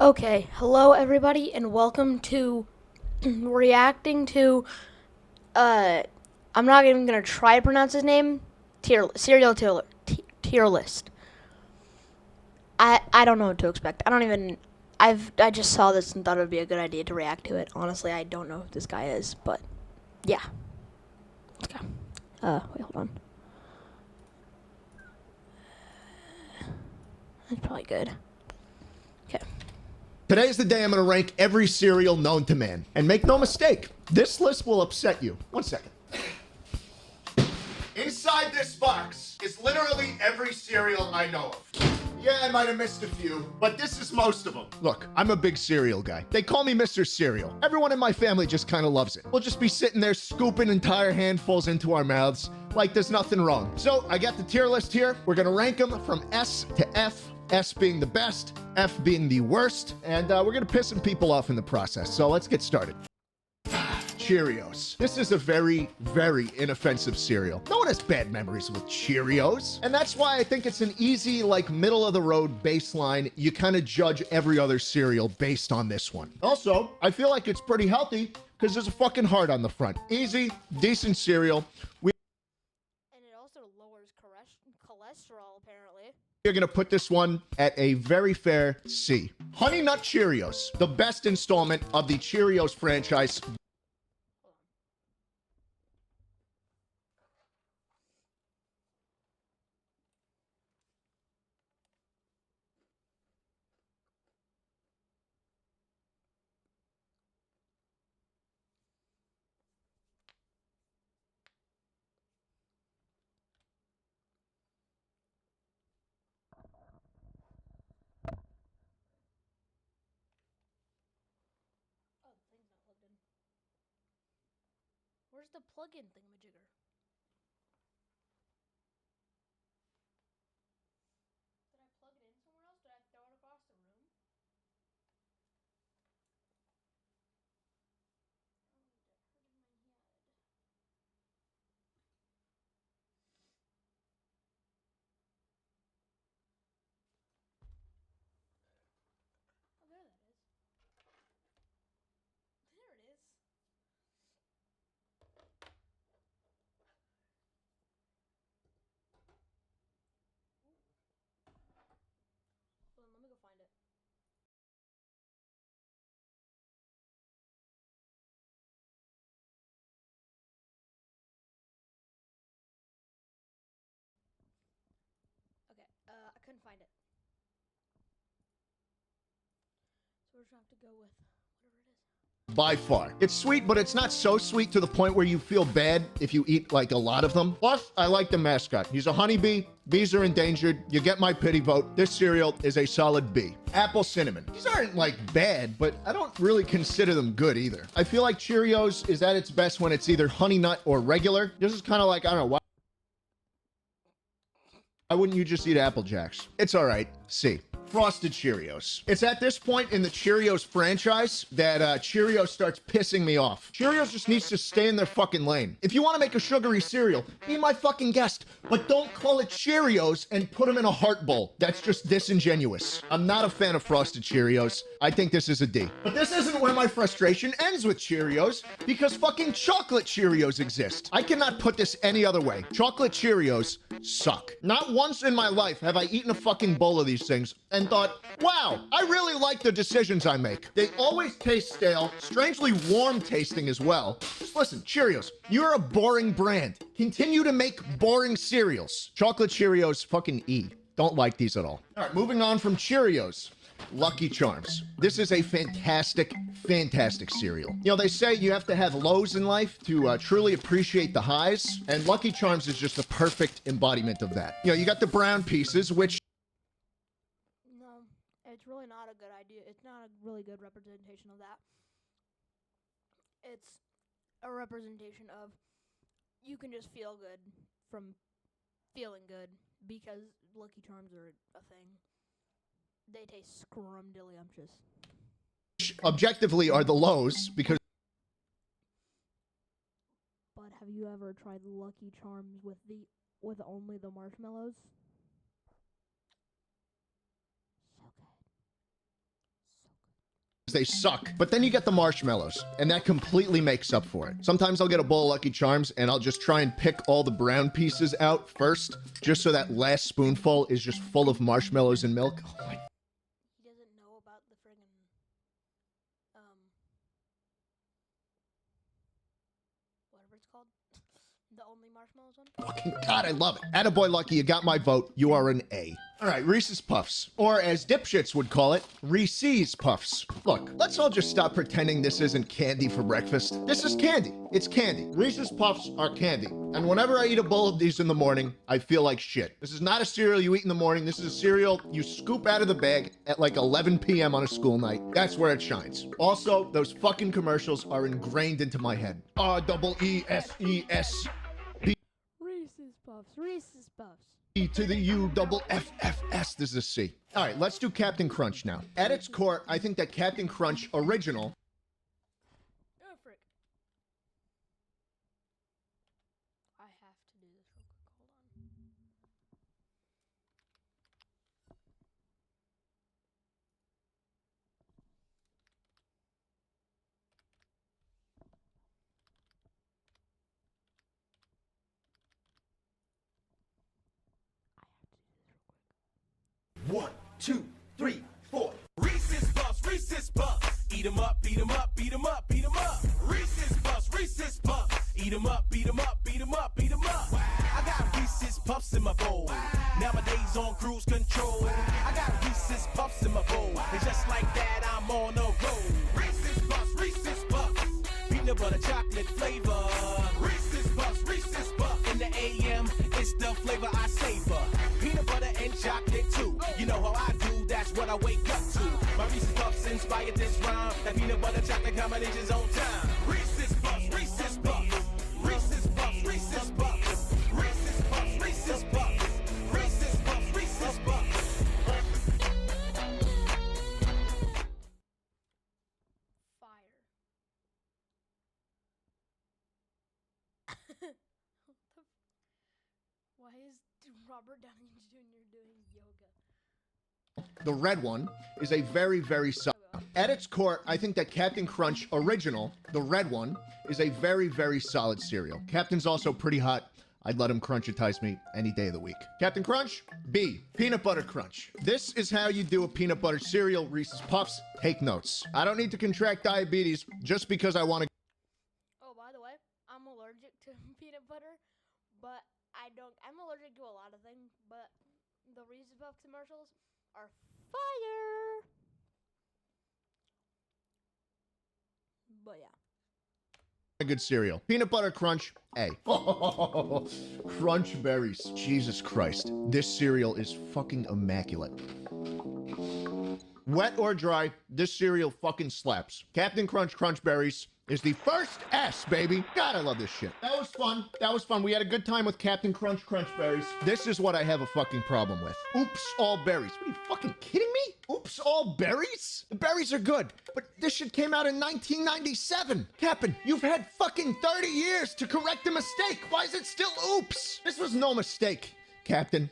Okay, hello everybody, and welcome to reacting to. Uh, I'm not even gonna try to pronounce his name. Tier list. I don't know what to expect. I don't even. I just saw this and thought it would be a good idea to react to it. Honestly, I don't know who this guy is, but yeah, let's go. Wait, hold on. That's probably good. Okay. Today's the day I'm going to rank every cereal known to man. And make no mistake, this list will upset you. One second. Inside this box is literally every cereal I know of. Yeah, I might have missed a few, but this is most of them. Look, I'm a big cereal guy. They call me Mr. Cereal. Everyone in my family just kind of loves it. We'll just be sitting there scooping entire handfuls into our mouths like there's nothing wrong. So I got the tier list here. We're going to rank them from S to F. S being the best, F being the worst, and we're gonna piss some people off in the process. So let's get started. Cheerios. This is a very, very inoffensive cereal. No one has bad memories with Cheerios. And that's why I think it's an easy, like, middle-of-the-road baseline. You kind of judge every other cereal based on this one. Also, I feel like it's pretty healthy because there's a fucking heart on the front. Easy, decent cereal. And it also lowers cholesterol, apparently. You're gonna put this one at a very fair C. Honey Nut Cheerios, the best installment of the Cheerios franchise. Oh, the thing's not plugged in. Where's the plug-in thingamajigger? Did I plug it in somewhere else? Did I throw it across the room? Oh, that hurted my head. Oh, there that is. There it is. Hold on, let me go find it. Okay, I couldn't find it. So we're just gonna have to go with whatever it is. By far. It's sweet, but it's not so sweet to the point where you feel bad if you eat like a lot of them. Plus, I like the mascot. He's a honeybee. Bees are endangered. You get my pity vote. This cereal is a solid B. Apple cinnamon. These aren't like bad, but I don't really consider them good either. I feel like Cheerios is at its best when it's either honey nut or regular. This is kind of like, I don't know, why wouldn't you just eat Apple Jacks? It's all right. C. Frosted Cheerios. It's at this point in the Cheerios franchise that Cheerios starts pissing me off. Cheerios just needs to stay in their fucking lane. If you want to make a sugary cereal, be my fucking guest, but don't call it Cheerios and put them in a heart bowl. That's just disingenuous. I'm not a fan of Frosted Cheerios. I think this is a D. But this isn't where my frustration ends with Cheerios, because fucking chocolate Cheerios exist. I cannot put this any other way. Chocolate Cheerios suck. Not once in my life have I eaten a fucking bowl of these things and thought, wow, I really like the decisions I make. They always taste stale, strangely warm tasting as well. Just listen, Cheerios, you're a boring brand. Continue to make boring cereals. Chocolate Cheerios, fucking E. Don't like these at all. All right, moving on from Cheerios. Lucky Charms. This is a fantastic, fantastic cereal. You know, they say you have to have lows in life to truly appreciate the highs, and Lucky Charms is just the perfect embodiment of that. You know, you got the brown pieces, which... No, it's really not a good idea. It's not a really good representation of that. It's a representation of you can just feel good from feeling good because Lucky Charms are a thing. They taste scrumdiddlyumptious. objectively are the lows, because But have you ever tried Lucky Charms with only the marshmallows? So good. So they suck. But then you get the marshmallows, and that completely makes up for it. Sometimes I'll get a bowl of Lucky Charms, and I'll just try and pick all the brown pieces out first, just so that last spoonful is just full of marshmallows and milk. Oh my. He doesn't know about the friggin' whatever it's called. The only marshmallows one. Fucking God, I love it. Attaboy, Lucky, you got my vote. You are an A. All right, Reese's Puffs. Or as dipshits would call it, Reese's Puffs. Look, let's all just stop pretending this isn't candy for breakfast. This is candy. It's candy. Reese's Puffs are candy. And whenever I eat a bowl of these in the morning, I feel like shit. This is not a cereal you eat in the morning. This is a cereal you scoop out of the bag at like 11 p.m. on a school night. That's where it shines. Also, those fucking commercials are ingrained into my head. R-E-E-S-E-S. Reese's Puffs. Reese's Puffs. E to the U double F F S. This is a C. All right, let's do Captain Crunch now. At its core, I think that Captain Crunch original. Oh, frick. I have to do this real quick. Hold on. One, two, three, four. Reese's Puffs, Reese's Puffs. Eat 'em up, beat 'em up, beat 'em up, beat 'em up. Reese's Puffs, Reese's Puffs. Eat 'em up, beat 'em up, beat 'em up, beat 'em up. I got Reese's Puffs in my bowl. Nowadays on cruise control. I got Reese's Puffs in my bowl. And just like that, I'm on a roll. Reese's Puffs, Reese's Puffs. Peanut butter chocolate flavor. Reese's Puffs, Reese's Puffs. In the AM, it's the flavor I savor. Peanut butter and chocolate too. You know how I do, that's what I wake up to. My Reese's Puffs inspired this rhyme. That peanut butter chocolate combination's on time. Reese's Puffs, Reese's Puffs. Reese's Puffs, Reese's Puffs. Reese's Puffs, Reese's Puffs. Reese's Puffs, Reese's Puffs. Fire. Why is Robert Downey Jr. doing yoga? The red one is a very, very solid. At its core, I think that Captain Crunch original, the red one, is a very, very solid cereal. Captain's also pretty hot. I'd let him crunchitize me any day of the week. Captain Crunch, B, Peanut Butter Crunch. This is how you do a peanut butter cereal, Reese's Puffs. Take notes. I don't need to contract diabetes just because I want to. Oh, by the way, I'm allergic to peanut butter, but I'm allergic to a lot of things, but the Reese's Puffs commercials are fire. But yeah. A good cereal. Peanut Butter Crunch, A. Crunch berries. Jesus Christ. This cereal is fucking immaculate. Wet or dry, this cereal fucking slaps. Captain Crunch Crunch Berries is the first S, baby. God, I love this shit. That was fun. That was fun. We had a good time with Captain Crunch Crunch Berries. This is what I have a fucking problem with. Oops, all berries. What are you fucking kidding me? Oops, all berries? The berries are good, but this shit came out in 1997. Captain, you've had fucking 30 years to correct a mistake. Why is it still oops? This was no mistake. Captain,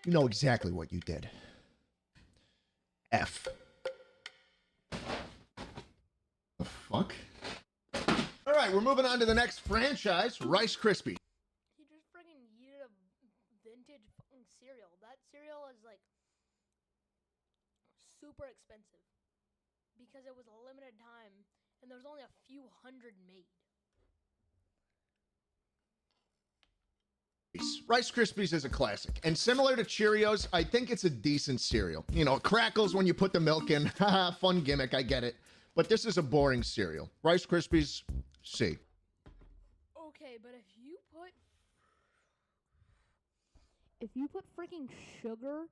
you know exactly what you did. F. The fuck? All right, we're moving on to the next franchise, Rice Krispies. He just friggin' yeeted a vintage fucking cereal. That cereal is like super expensive because it was a limited time and there's only a few hundred made. Rice Krispies is a classic, and similar to Cheerios, I think it's a decent cereal. You know, it crackles when you put the milk in. Haha, fun gimmick, I get it. But this is a boring cereal. Rice Krispies, C. Okay, but if you put freaking sugar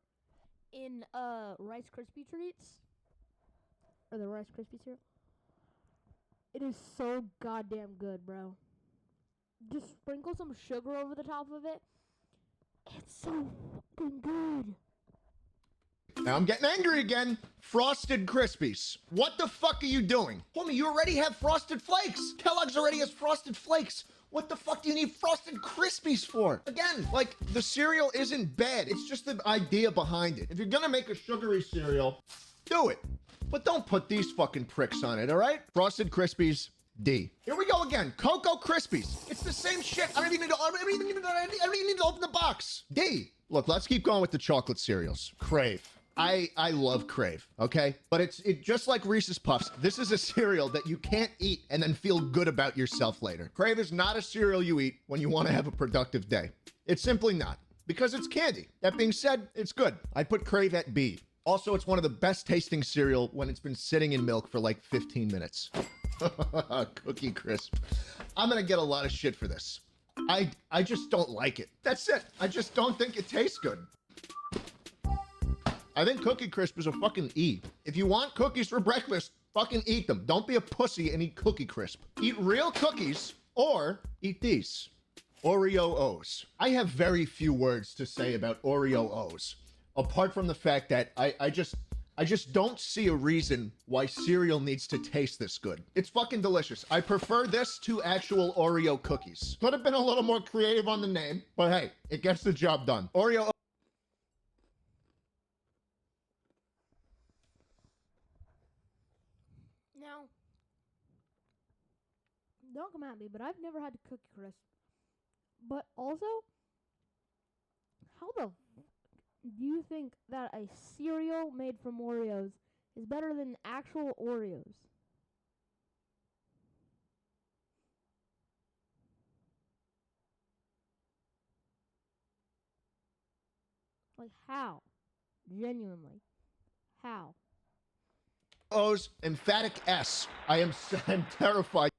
in Rice Krispie treats or the Rice Krispie cereal, it is so goddamn good, bro. Just sprinkle some sugar over the top of it. It's so fucking good. Now I'm getting angry again. Frosted Krispies. What the fuck are you doing? Homie, you already have Frosted Flakes. Kellogg's already has Frosted Flakes. What the fuck do you need Frosted Krispies for? Again, like, the cereal isn't bad. It's just the idea behind it. If you're gonna make a sugary cereal, Do it. But don't put these fucking pricks on it, all right? Frosted Krispies, D. Here we go again. Cocoa Krispies. It's the same shit. I don't even need to open the box. D. Look, let's keep going with the chocolate cereals. Crave. I love Crave, okay? But it's just like Reese's Puffs. This is a cereal that you can't eat and then feel good about yourself later. Crave is not a cereal you eat when you want to have a productive day. It's simply not, because it's candy. That being said, it's good. I put Crave at B. Also, it's one of the best tasting cereal when it's been sitting in milk for like 15 minutes. Cookie Crisp. I'm gonna get a lot of shit for this. I just don't like it. That's it. I just don't think it tastes good. I think Cookie Crisp is a fucking E. If you want cookies for breakfast, fucking eat them. Don't be a pussy and eat Cookie Crisp. Eat real cookies or eat these. Oreo O's. I have very few words to say about Oreo O's, apart from the fact that I just don't see a reason why cereal needs to taste this good. It's fucking delicious. I prefer this to actual Oreo cookies. Could have been a little more creative on the name, but hey, it gets the job done. Oreo. Now, don't come at me, but I've never had Cookie Crisp. But also, how the do you think that a cereal made from Oreos is better than actual Oreos? Like, how? Genuinely. How? O's, emphatic S. I'm terrified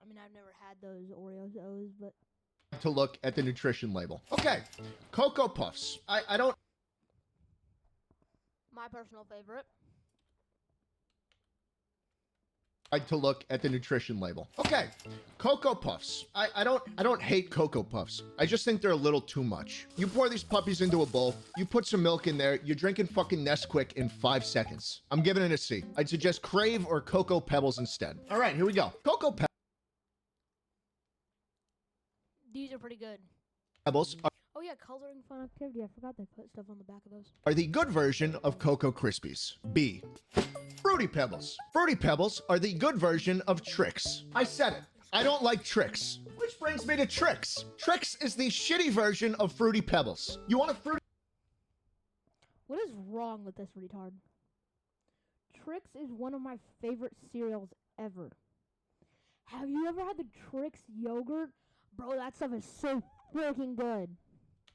I mean, I've never had those Oreos O's, but to look at the nutrition label. Okay, Cocoa Puffs. I don't my personal favorite. like to look at the nutrition label. Okay, Cocoa Puffs. I don't hate Cocoa Puffs. I just think they're a little too much. You pour these puppies into a bowl, you put some milk in there, you're drinking fucking Nesquik in 5 seconds. I'm giving it a C. I'd suggest Crave or Cocoa Pebbles instead. All right, here we go. Cocoa These are pretty good. Pebbles Oh yeah, coloring fun activity. I forgot they put stuff on the back of those. are the good version of Cocoa Krispies. B. Fruity Pebbles. Fruity Pebbles are the good version of Trix. I said it. I don't like Trix. Which brings me to Trix. Trix is the shitty version of Fruity Pebbles. You want a Fruity What is wrong with this retard? Trix is one of my favorite cereals ever. Have you ever had the Trix yogurt? Bro, that stuff is so freaking good.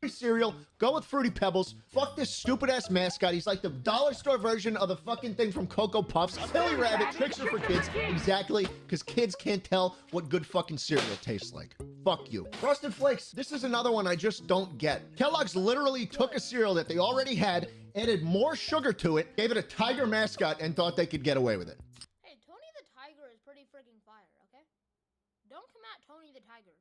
cereal? Go with Fruity Pebbles. Fuck this stupid ass mascot. He's like the dollar store version of the fucking thing from Cocoa Puffs. Silly Rabbit, Tricks are for kids. Exactly, because kids can't tell what good fucking cereal tastes like. Fuck you. Frosted Flakes. This is another one I just don't get. Kellogg's literally took a cereal that they already had, added more sugar to it, gave it a tiger mascot, and thought they could get away with it. Hey, Tony the Tiger is pretty freaking fire, okay? Don't come at Tony the Tiger.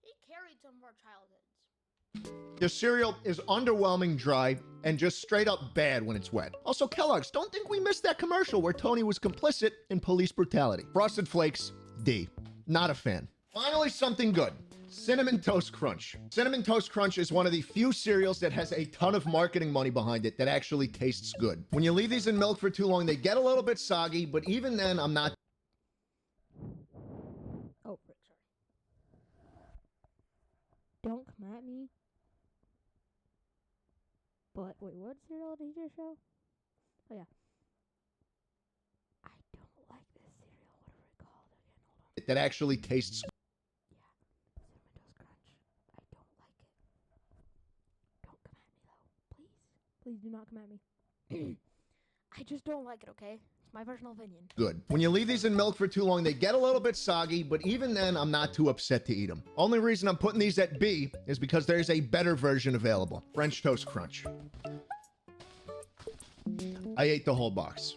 He carried some of our childhoods. The cereal is underwhelming, dry, and just straight up bad when it's wet. Also, Kellogg's, don't think we missed that commercial where Tony was complicit in police brutality. Frosted Flakes, D. Not a fan. Finally, something good. Cinnamon Toast Crunch. Cinnamon Toast Crunch is one of the few cereals that has a ton of marketing money behind it that actually tastes good. When you leave these in milk for too long, they get a little bit soggy, but even then, I'm not... Oh, sorry. Don't come at me. But, wait, what cereal did he just show? Oh, yeah. I don't like this cereal. What are we called again? Hold on. that actually tastes... Cinnamon Toast Crunch. I don't like it. Don't come at me, though. Please. Please do not come at me. I just don't like it, okay? It's my personal opinion. good. When you leave these in milk for too long, they get a little bit soggy, but even then, I'm not too upset to eat them. Only reason I'm putting these at B is because there's a better version available. French Toast Crunch. I ate the whole box.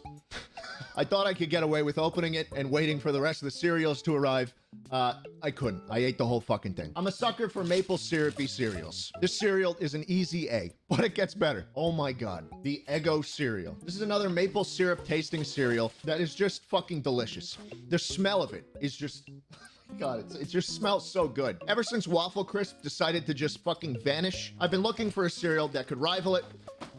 I thought I could get away with opening it and waiting for the rest of the cereals to arrive. I couldn't. I ate the whole fucking thing. I'm a sucker for maple syrupy cereals. This cereal is an easy A, but it gets better. Oh my god. The Eggo cereal. This is another maple syrup tasting cereal that is just fucking delicious. The smell of it is just... God, it just smells so good. Ever since Waffle Crisp decided to just fucking vanish, I've been looking for a cereal that could rival it,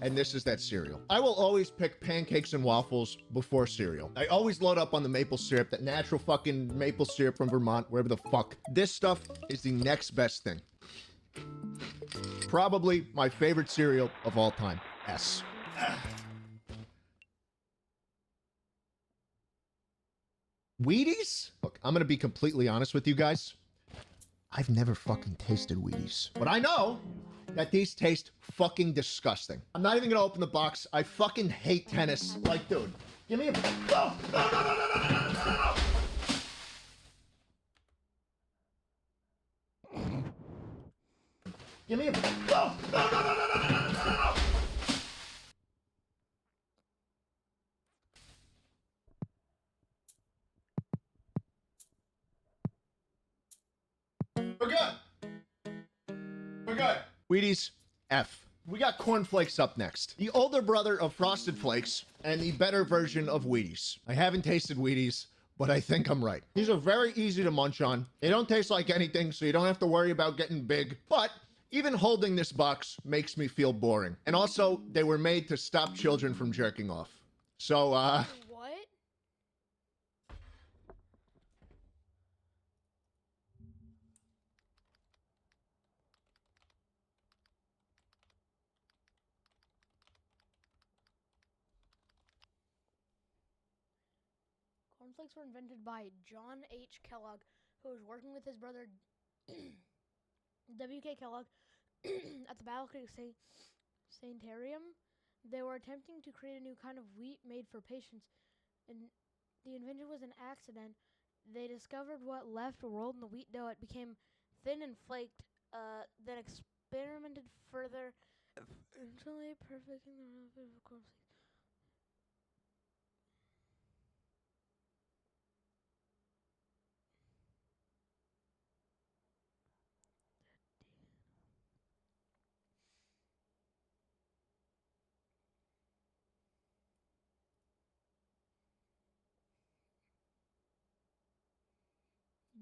and this is that cereal. I will always pick pancakes and waffles before cereal. I always load up on the maple syrup, that natural fucking maple syrup from Vermont, wherever the fuck. This stuff is the next best thing. Probably my favorite cereal of all time. S. Wheaties? Look, I'm gonna be completely honest with you guys. I've never fucking tasted Wheaties. But I know that these taste fucking disgusting. I'm not even gonna open the box. I fucking hate tennis. Like, dude, give me a... No, no, no, no, no, no, no, no, no. Give me a... No, no, no, no, no, no, no, no, no. We're good. We're good. Wheaties, F. We got cornflakes up next. The older brother of Frosted Flakes and the better version of Wheaties. I haven't tasted Wheaties, but I think I'm right. These are very easy to munch on. They don't taste like anything, so you don't have to worry about getting big. But even holding this box makes me feel boring. And also, they were made to stop children from jerking off. So, What? Cornflakes were invented by John H. Kellogg, who was working with his brother W.K. Kellogg at the Battle Creek Sanitarium. They were attempting to create a new kind of wheat made for patients, and the invention was an accident. They discovered what left rolled in the wheat dough. It became thin and flaked, then experimented further, eventually perfecting the method of cornflakes.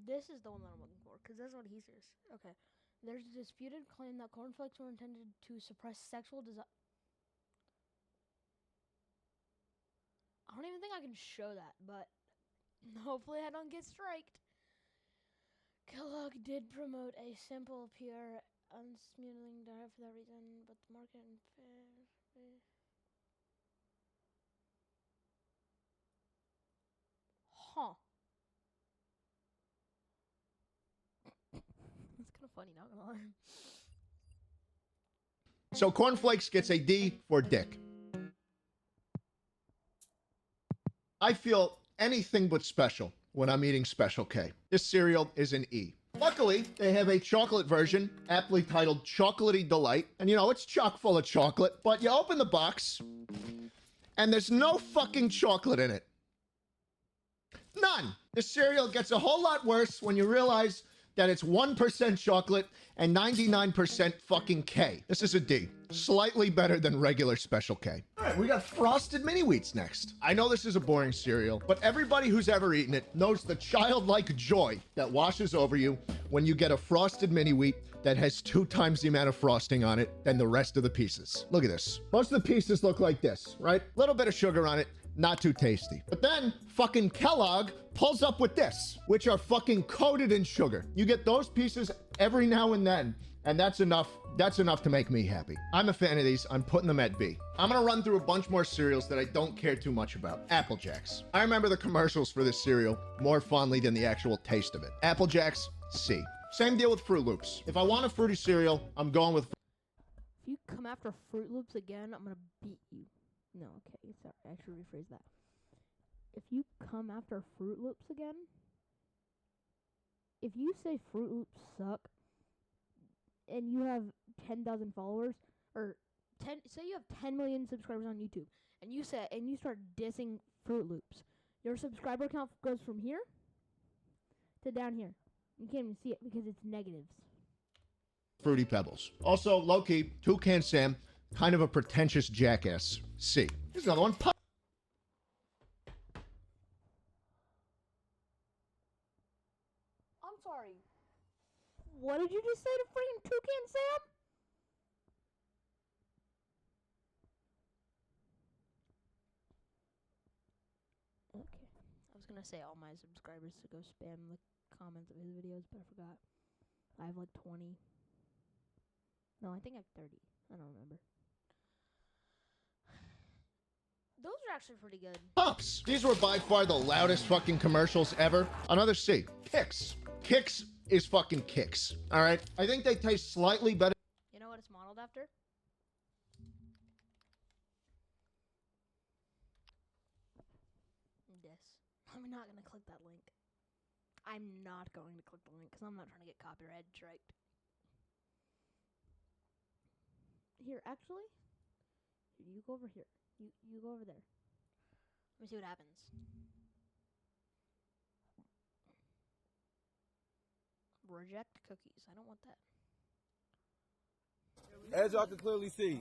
This is the one that I'm looking for, because that's what he says. Okay. There's a disputed claim that cornflakes were intended to suppress sexual desire. I don't even think I can show that, but hopefully I don't get striked. Kellogg did promote a simple, pure, unsmoothing diet for that reason, but the market and Huh. That's kind of funny, not gonna lie. So cornflakes gets a D for dick. I feel anything but special when I'm eating Special K. This cereal is an E. Luckily, they have a chocolate version, aptly titled Chocolatey Delight. And you know, it's chock full of chocolate, but you open the box, and there's no fucking chocolate in it. None. The cereal gets a whole lot worse when you realize that it's 1% chocolate and 99% fucking K. This is a D. Slightly better than regular Special K. All right, we got Frosted Mini Wheats next. I know this is a boring cereal, but everybody who's ever eaten it knows the childlike joy that washes over you when you get a Frosted Mini Wheat that has 2 times the amount of frosting on it than the rest of the pieces. Look at this. Most of the pieces look like this, right? Little bit of sugar on it. Not too tasty. But then fucking Kellogg pulls up with this, which are fucking coated in sugar. You get those pieces every now and then, and that's enough. That's enough to make me happy. I'm a fan of these. I'm putting them at B. I'm gonna run through a bunch more cereals that I don't care too much about. Apple Jacks. I remember the commercials for this cereal more fondly than the actual taste of it. Apple Jacks, C. Same deal with Fruit Loops. If I want a fruity cereal, I'm going with... If you come after Fruit Loops again, I'm gonna beat you. No, okay, sorry, I should rephrase that. If you come after Fruit Loops again, if you say Fruit Loops suck, and you have 10,000 followers, or say you have 10 million subscribers on YouTube, and you start dissing Fruit Loops, your subscriber count goes from here to down here. You can't even see it because it's negatives. Fruity Pebbles. Also, low-key, Toucan Sam, kind of a pretentious jackass. C. Here's another one. I'm sorry. What did you just say to freaking Toucan Sam? was gonna say all my subscribers to go spam the comments of his videos, but I forgot. I have like 20. No, I think I have 30. I don't remember. Those are actually pretty good. Pops. These were by far the loudest fucking commercials ever. Another C. Kicks. Kicks is fucking Kicks. All right. I think they taste slightly better. You know what it's modeled after? This. I'm not gonna click that link. I'm not going to click the link because I'm not trying to get copyright striked. Here, actually, you go over here. You go over there. Let me see what happens. Reject cookies. I don't want that. As y'all can clearly see,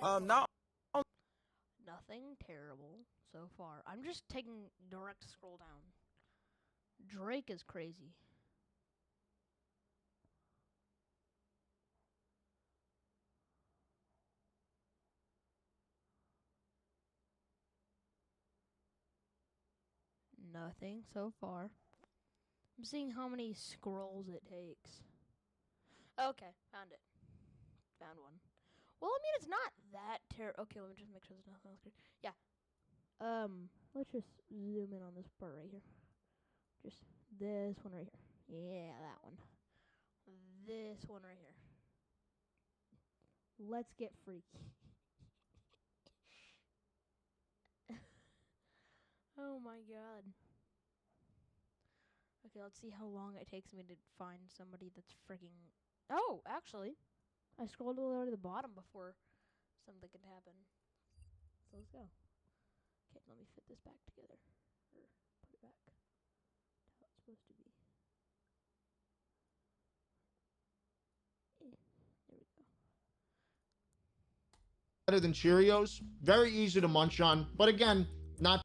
now Nothing terrible so far. I'm just taking direct scroll down. Drake is crazy. Nothing so far. I'm seeing how many scrolls it takes. Okay, found it. Found one. Well, I mean, it's not that terrible. Okay, let me just make sure there's nothing else. Yeah. Let's just zoom in on this part right here. Just this one right here. Yeah, that one. This one right here. Let's get freaky. Oh my god. Okay, let's see how long it takes me to find somebody that's freaking... Oh, actually, I scrolled all the way to the bottom before something could happen. So let's go. Okay, let me fit this back together. Or put it back to how it's supposed to be. There we go. Better than Cheerios. Very easy to munch on. But again, not...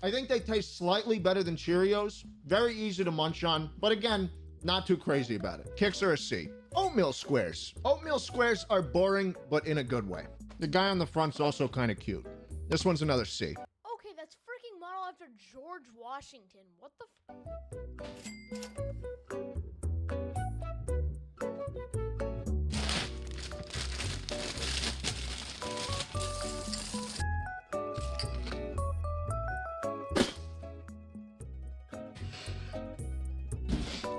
I think they taste slightly better than Cheerios. Very easy to munch on. But again, not too crazy about it. Kicks are a C. Oatmeal squares. Oatmeal squares are boring, but in a good way. The guy on the front's also kind of cute. This one's another C. Okay, that's freaking model after George Washington. What the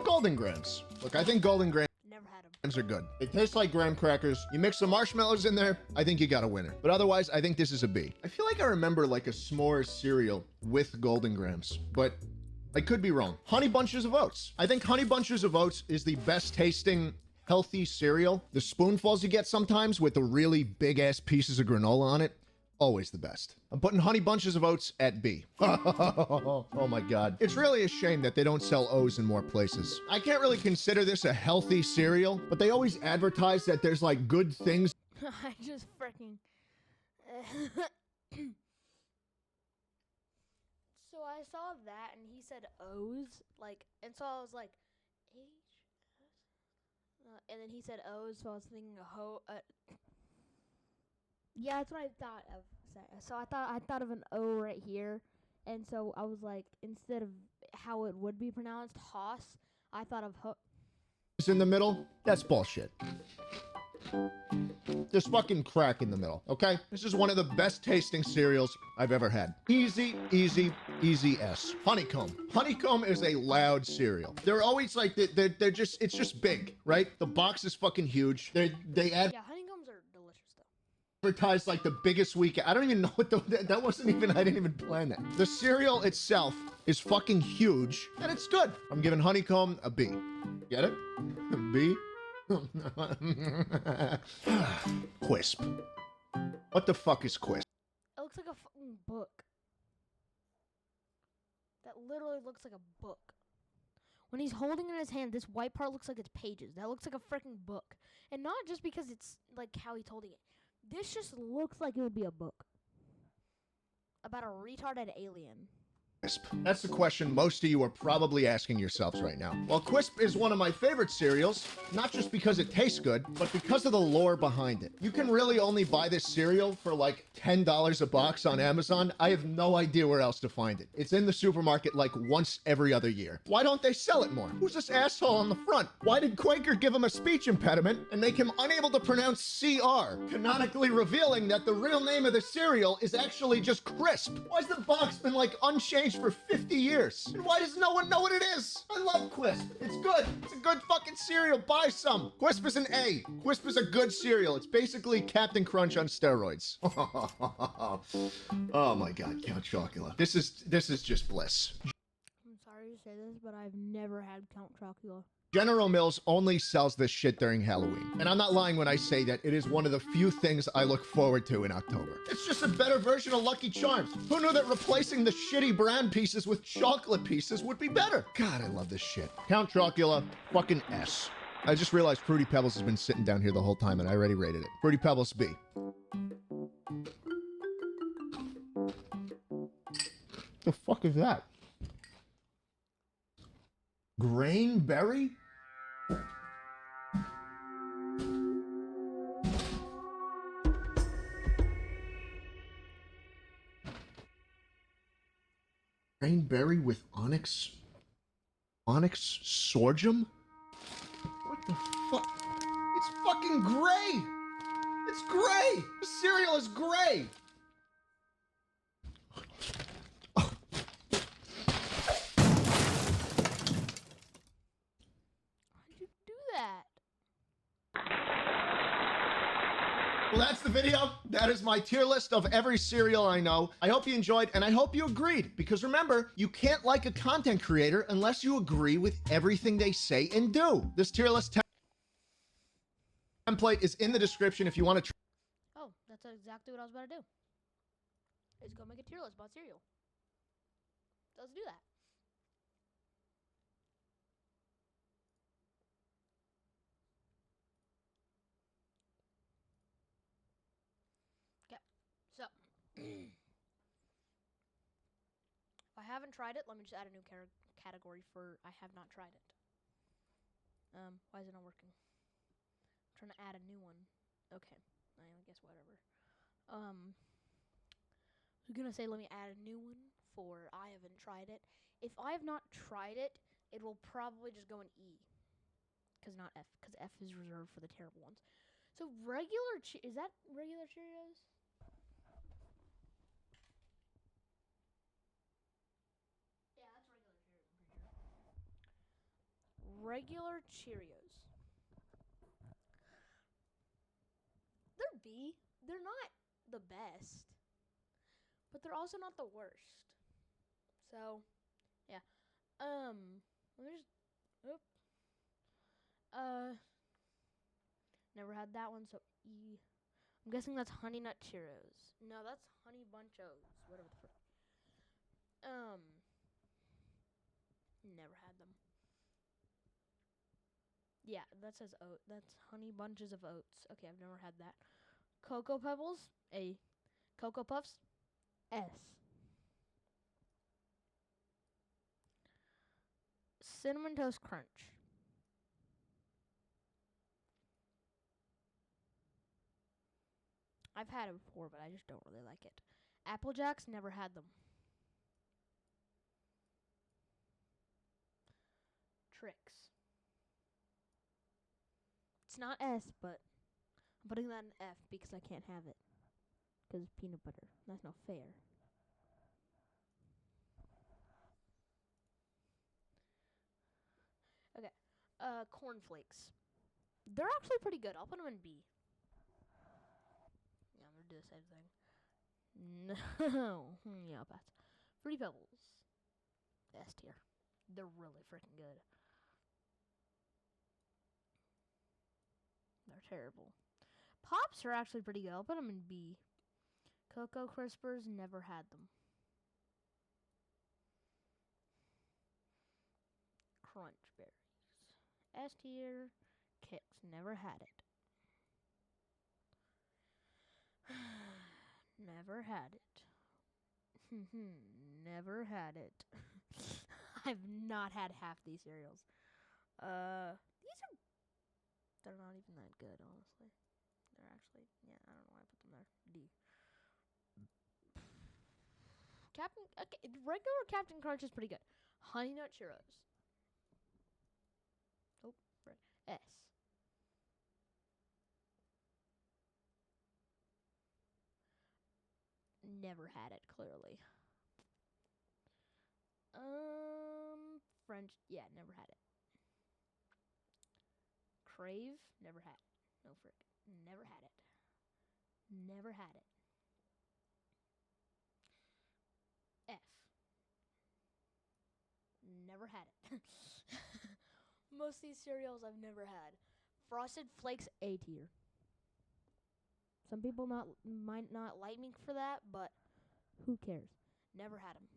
Golden Grams. Look, I think Golden Grams Never had them. are good. They taste like graham crackers. You mix some marshmallows in there, I think you got a winner. But otherwise, I think this is a B. I feel like I remember like a s'mores cereal with Golden Grams, but I could be wrong. Honey Bunches of Oats. I think Honey Bunches of Oats is the best tasting healthy cereal. The spoonfuls you get sometimes with the really big ass pieces of granola on it, always the best. I'm putting Honey Bunches of Oats at B. Oh my God. It's really a shame that they don't sell O's in more places. I can't really consider this a healthy cereal, but they always advertise that there's like good things. I just freaking... So I saw that and he said O's, like, and so I was like, H? And then he said O's, so I was thinking yeah, that's what I thought of. So I thought of an O right here, and so I was like, instead of how it would be pronounced, Hoss, I thought of In the middle, that's bullshit. There's fucking crack in the middle, okay? This is one of the best tasting cereals I've ever had. Easy, easy, easy S. Honeycomb. Honeycomb is a loud cereal. They're always like, they're just, it's just big, right? The box is fucking huge. They Yeah, honeycombs are delicious, though. advertised like the biggest weekend. I don't even know what that wasn't even, I didn't even plan that. The cereal itself is fucking huge, and it's good. I'm giving Honeycomb a B. Get it? B? Quisp. What the fuck is Quisp? It looks like a fucking book. That literally looks like a book. When he's holding it in his hand, this white part looks like it's pages. That looks like a freaking book. And not just because it's like how he's holding it. This just looks like it would be a book. About a retarded alien. Quisp? That's the question most of you are probably asking yourselves right now. Well, Quisp is one of my favorite cereals, not just because it tastes good, but because of the lore behind it. You can really only buy this cereal for like $10 a box on Amazon. I have no idea where else to find it. It's in the supermarket like once every other year. Why don't they sell it more? Who's this asshole on the front? Why did Quaker give him a speech impediment and make him unable to pronounce CR, canonically revealing that the real name of the cereal is actually just Crisp? Why's the box been like unchanged for 50 years? And why does no one know what it is? I love Quisp. It's good. It's a good fucking cereal. Buy some. Quisp is an A. Quisp is a good cereal. It's basically Captain Crunch on steroids. Oh my god, Count Chocula. This is just bliss. I'm sorry to say this, but I've never had Count Chocula. General Mills only sells this shit during Halloween. And I'm not lying when I say that it is one of the few things I look forward to in October. It's just a better version of Lucky Charms. Who knew that replacing the shitty brown pieces with chocolate pieces would be better? God, I love this shit. Count Chocula, fucking S. I just realized Fruity Pebbles has been sitting down here the whole time and I already rated it. Fruity Pebbles B. The fuck is that? Grainberry? Grainberry with onyx sorghum? What the fuck? It's fucking gray! It's gray! The cereal is gray! How'd you do that? Well, that's the video. That is my tier list of every cereal I know. I hope you enjoyed, and I hope you agreed. Because remember, you can't like a content creator unless you agree with everything they say and do. This tier list template is in the description if you want to Oh, that's exactly what I was about to do. Is go make a tier list about cereal. Let's do that. Okay, so if I haven't tried it, let me just add a new category for I have not tried it. Why is it not working? I'm trying to add a new one. Okay, I guess whatever. I'm gonna say let me add a new one for I haven't tried it. If I have not tried it, it will probably just go in E. Cause not F, cause F is reserved for the terrible ones. So regular is that regular Cheerios? Yeah, that's regular Cheerios, I'm pretty sure. Regular Cheerios. They're B. They're not the best, but they're also not the worst. So, yeah. Let me just. Oop. Never had that one. So E. I'm guessing that's Honey Nut Cheerios. No, that's Honey Bunchos. Whatever the frick. Never had them. Yeah, that says oat. That's Honey Bunches of Oats. Okay, I've never had that. Cocoa Pebbles, A. Cocoa Puffs, S. Cinnamon Toast Crunch. I've had it before, but I just don't really like it. Apple Jacks, never had them. Tricks. It's not S, but I'm putting that in F because I can't have it. Because peanut butter. That's not fair. Okay. Cornflakes. They're actually pretty good. I'll put them in B. Yeah, I'm gonna do the same thing. No. Yeah, pass. Fruity Pebbles. S tier. They're really freaking good. They're terrible. Pops are actually pretty good. I'll put them in B. Cocoa Crispers, never had them. Crunch Berries. S tier. Kicks, never had it. Never had it. Never had it. I've not had half these cereals. They're not even that good, honestly. They're actually, yeah, I don't know why I put them there. D. Regular Captain Crunch is pretty good. Honey Nut Cheerios. Oh, right. S. Never had it, clearly. French, yeah, never had it. Crave, never had it. No frick. Never had it. Never had it. F. Never had it. Most of these cereals I've never had. Frosted Flakes A tier. Some people might not like me for that, but who cares? Never had them.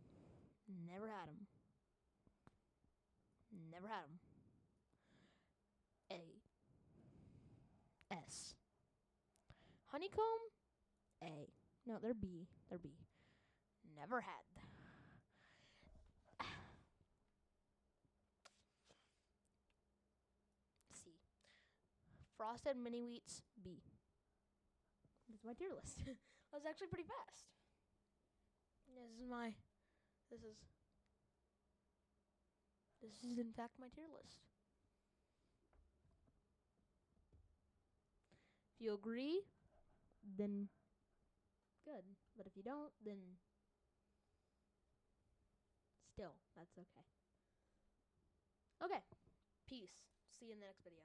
Never had them. Never had them. A. S. Honeycomb? A. No, they're B. They're B. Never had. C. Frosted Mini Wheats? B. This is my tier list. That was actually pretty fast. This is in fact my tier list. If you agree, then good. But if you don't, then still, that's okay. Okay. Peace. See you in the next video.